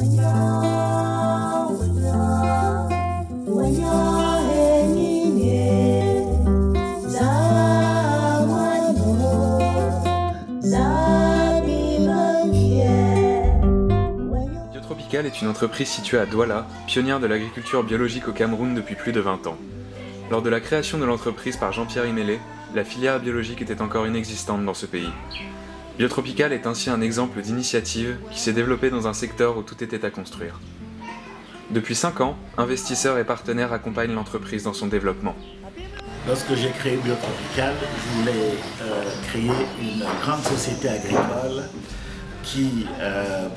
Biotropical est une entreprise située à Douala, pionnière de l'agriculture biologique au Cameroun depuis plus de 20 ans. Lors de la création de l'entreprise par Jean-Pierre Imélé, la filière biologique était encore inexistante dans ce pays. Biotropical est ainsi un exemple d'initiative qui s'est développée dans un secteur où tout était à construire. Depuis 5 ans, investisseurs et partenaires accompagnent l'entreprise dans son développement. Lorsque j'ai créé Biotropical, je voulais créer une grande société agricole qui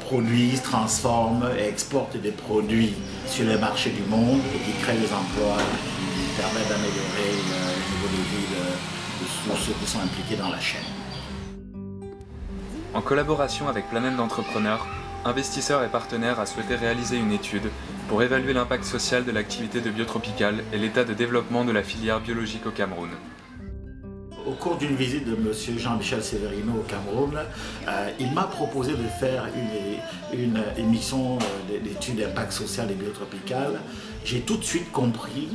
produisent, transforment et exportent des produits sur les marchés du monde et qui crée des emplois, qui permettent d'améliorer le niveau de vie de tous ceux qui sont impliqués dans la chaîne. En collaboration avec Planète d'entrepreneurs, investisseurs et partenaires a souhaité réaliser une étude pour évaluer l'impact social de l'activité de Biotropical et l'état de développement de la filière biologique au Cameroun. Au cours d'une visite de M. Jean-Michel Severino au Cameroun, il m'a proposé de faire une émission d'études d'impact social et Biotropical. J'ai tout de suite compris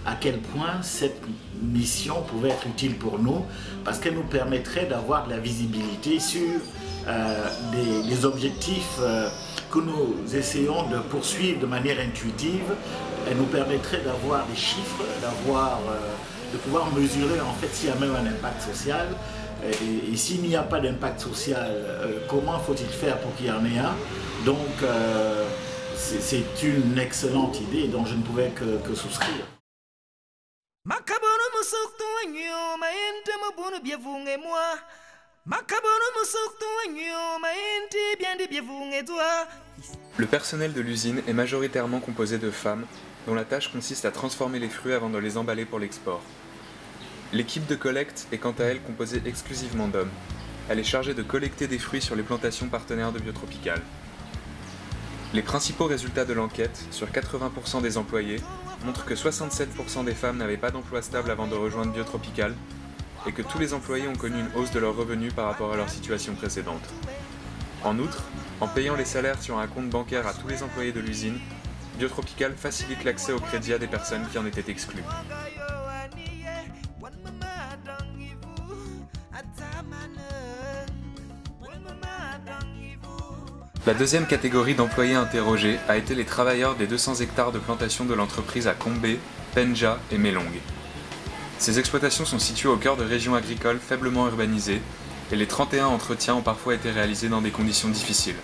à quel point cette mission pouvait être utile pour nous, parce qu'elle nous permettrait d'avoir de la visibilité sur des objectifs que nous essayons de poursuivre de manière intuitive. Elle nous permettrait d'avoir des chiffres, de pouvoir mesurer en fait s'il y a même un impact social. Et s'il n'y a pas d'impact social, comment faut-il faire pour qu'il y en ait un? Donc c'est une excellente idée dont je ne pouvais que souscrire. Le personnel de l'usine est majoritairement composé de femmes, dont la tâche consiste à transformer les fruits avant de les emballer pour l'export. L'équipe de collecte est quant à elle composée exclusivement d'hommes. Elle est chargée de collecter des fruits sur les plantations partenaires de Biotropical. Les principaux résultats de l'enquête, sur 80% des employés, montrent que 67% des femmes n'avaient pas d'emploi stable avant de rejoindre Biotropical et que tous les employés ont connu une hausse de leurs revenus par rapport à leur situation précédente. En outre, en payant les salaires sur un compte bancaire à tous les employés de l'usine, Biotropical facilite l'accès au crédit à des personnes qui en étaient exclues. La deuxième catégorie d'employés interrogés a été les travailleurs des 200 hectares de plantation de l'entreprise à Combé, Penja et Melong. Ces exploitations sont situées au cœur de régions agricoles faiblement urbanisées et les 31 entretiens ont parfois été réalisés dans des conditions difficiles.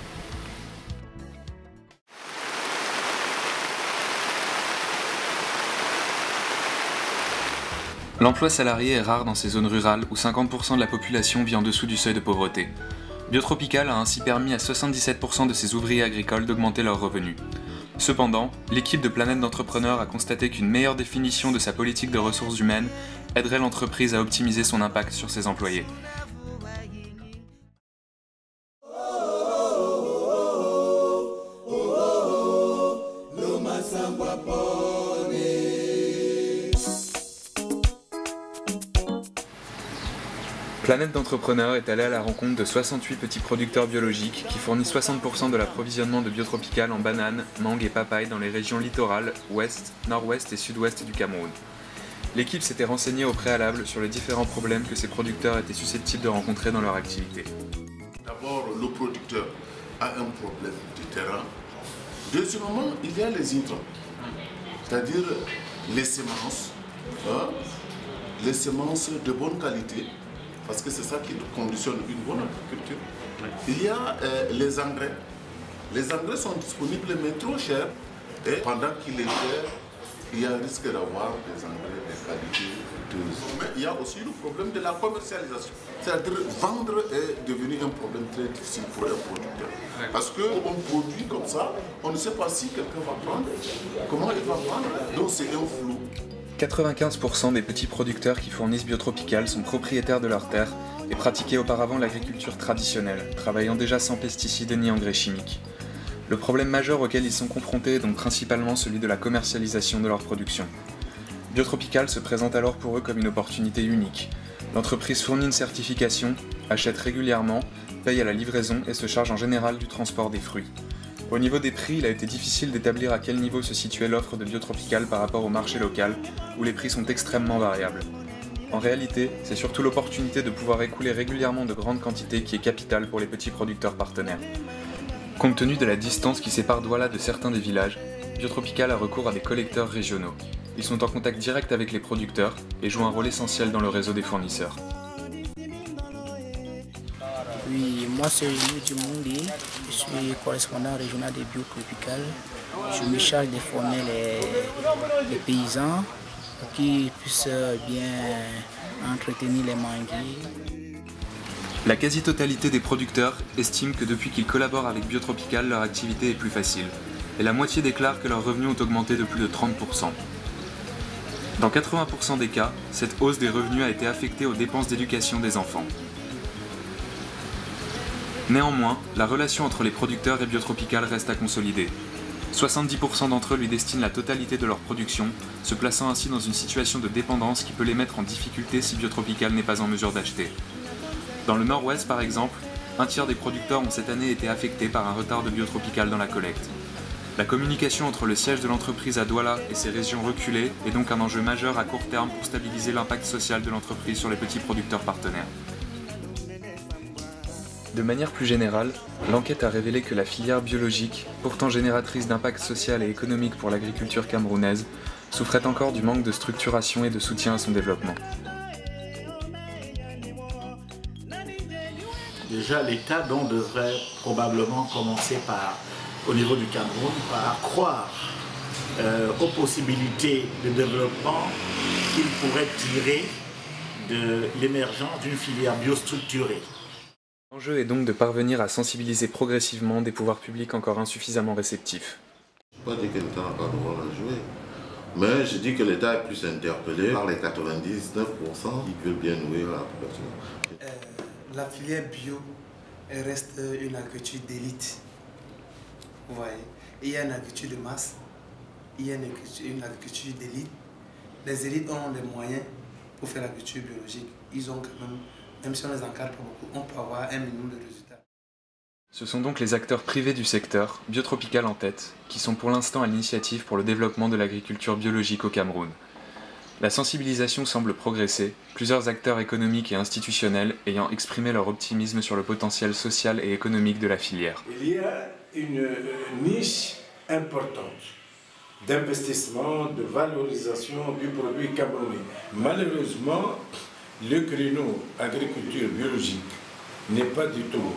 L'emploi salarié est rare dans ces zones rurales où 50% de la population vit en dessous du seuil de pauvreté. Biotropical a ainsi permis à 77% de ses ouvriers agricoles d'augmenter leurs revenus. Cependant, l'équipe de Planète d'entrepreneurs a constaté qu'une meilleure définition de sa politique de ressources humaines aiderait l'entreprise à optimiser son impact sur ses employés. Planète d'entrepreneurs est allée à la rencontre de 68 petits producteurs biologiques qui fournissent 60% de l'approvisionnement de Biotropical en bananes, mangues et papayes dans les régions littorales, ouest, nord-ouest et sud-ouest du Cameroun. L'équipe s'était renseignée au préalable sur les différents problèmes que ces producteurs étaient susceptibles de rencontrer dans leur activité. D'abord, le producteur a un problème de terrain. Deuxièmement, il y a les intrants, c'est-à-dire les semences de bonne qualité, parce que c'est ça qui conditionne une bonne agriculture. Il y a les engrais. Les engrais sont disponibles mais trop chers. Et pendant qu'il est cher, il y a un risque d'avoir des engrais de qualité douteuse. Mais il y a aussi le problème de la commercialisation. C'est-à-dire vendre est devenu un problème très difficile pour un producteur. Parce qu'on produit comme ça, on ne sait pas si quelqu'un va prendre, comment il va prendre, donc c'est un flou. 95% des petits producteurs qui fournissent Biotropical sont propriétaires de leurs terres et pratiquaient auparavant l'agriculture traditionnelle, travaillant déjà sans pesticides ni engrais chimiques. Le problème majeur auquel ils sont confrontés est donc principalement celui de la commercialisation de leur production. Biotropical se présente alors pour eux comme une opportunité unique. L'entreprise fournit une certification, achète régulièrement, paye à la livraison et se charge en général du transport des fruits. Au niveau des prix, il a été difficile d'établir à quel niveau se situait l'offre de Biotropical par rapport au marché local, où les prix sont extrêmement variables. En réalité, c'est surtout l'opportunité de pouvoir écouler régulièrement de grandes quantités qui est capitale pour les petits producteurs partenaires. Compte tenu de la distance qui sépare Douala de certains des villages, Biotropical a recours à des collecteurs régionaux. Ils sont en contact direct avec les producteurs et jouent un rôle essentiel dans le réseau des fournisseurs. Oui, moi c'est Julio Djimoundi, je suis correspondant régional de Biotropical. Je me charge de former les paysans pour qu'ils puissent bien entretenir les manguiers. La quasi-totalité des producteurs estiment que depuis qu'ils collaborent avec Biotropical, leur activité est plus facile, et la moitié déclare que leurs revenus ont augmenté de plus de 30%. Dans 80% des cas, cette hausse des revenus a été affectée aux dépenses d'éducation des enfants. Néanmoins, la relation entre les producteurs et Biotropical reste à consolider. 70% d'entre eux lui destinent la totalité de leur production, se plaçant ainsi dans une situation de dépendance qui peut les mettre en difficulté si Biotropical n'est pas en mesure d'acheter. Dans le nord-ouest par exemple, un tiers des producteurs ont cette année été affectés par un retard de Biotropical dans la collecte. La communication entre le siège de l'entreprise à Douala et ses régions reculées est donc un enjeu majeur à court terme pour stabiliser l'impact social de l'entreprise sur les petits producteurs partenaires. De manière plus générale, l'enquête a révélé que la filière biologique, pourtant génératrice d'impact social et économique pour l'agriculture camerounaise, souffrait encore du manque de structuration et de soutien à son développement. Déjà, l'État donc devrait probablement commencer au niveau du Cameroun, par croire aux possibilités de développement qu'il pourrait tirer de l'émergence d'une filière biostructurée. L'enjeu est donc de parvenir à sensibiliser progressivement des pouvoirs publics encore insuffisamment réceptifs. Je ne peux pas dire que l'État n'a pas de rôle à jouer, mais je dis que l'État est plus interpellé par les 99% qui veulent bien nourrir la population. La filière bio reste une agriculture d'élite. Vous voyez, il y a une agriculture de masse, il y a une agriculture d'élite. Les élites ont les moyens pour faire l'agriculture biologique. Ils ont quand même si on les encadre pas beaucoup, on peut avoir un minimum de résultats. Ce sont donc les acteurs privés du secteur, Biotropical en tête, qui sont pour l'instant à l'initiative pour le développement de l'agriculture biologique au Cameroun. La sensibilisation semble progresser, plusieurs acteurs économiques et institutionnels ayant exprimé leur optimisme sur le potentiel social et économique de la filière. Il y a une niche importante d'investissement, de valorisation du produit camerounais. Malheureusement, le créneau agriculture biologique n'est pas du tout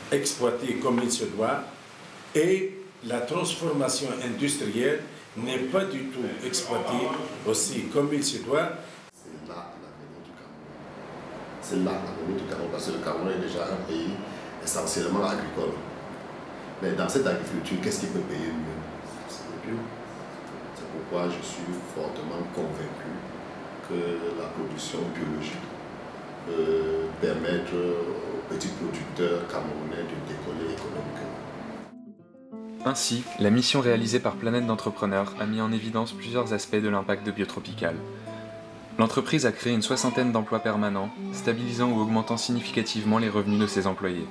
exploité comme il se doit et la transformation industrielle n'est pas du tout exploitée aussi comme il se doit. C'est là l'avenir du Cameroun. C'est là l'avenir du Cameroun parce que le Cameroun est déjà un pays essentiellement agricole. Mais dans cette agriculture, qu'est-ce qui peut payer mieux? C'est le bio. C'est pourquoi je suis fortement convaincu que la production biologique peut permettre aux petits producteurs camerounais de décoller économiquement. Ainsi, la mission réalisée par Planète d'entrepreneurs a mis en évidence plusieurs aspects de l'impact de Biotropical. L'entreprise a créé une soixantaine d'emplois permanents, stabilisant ou augmentant significativement les revenus de ses employés.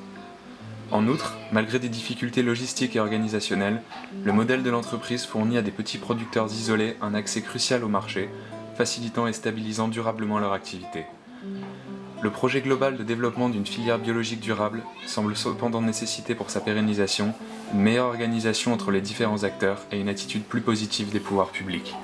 En outre, malgré des difficultés logistiques et organisationnelles, le modèle de l'entreprise fournit à des petits producteurs isolés un accès crucial au marché, facilitant et stabilisant durablement leur activité. Le projet global de développement d'une filière biologique durable semble cependant nécessiter pour sa pérennisation une meilleure organisation entre les différents acteurs et une attitude plus positive des pouvoirs publics.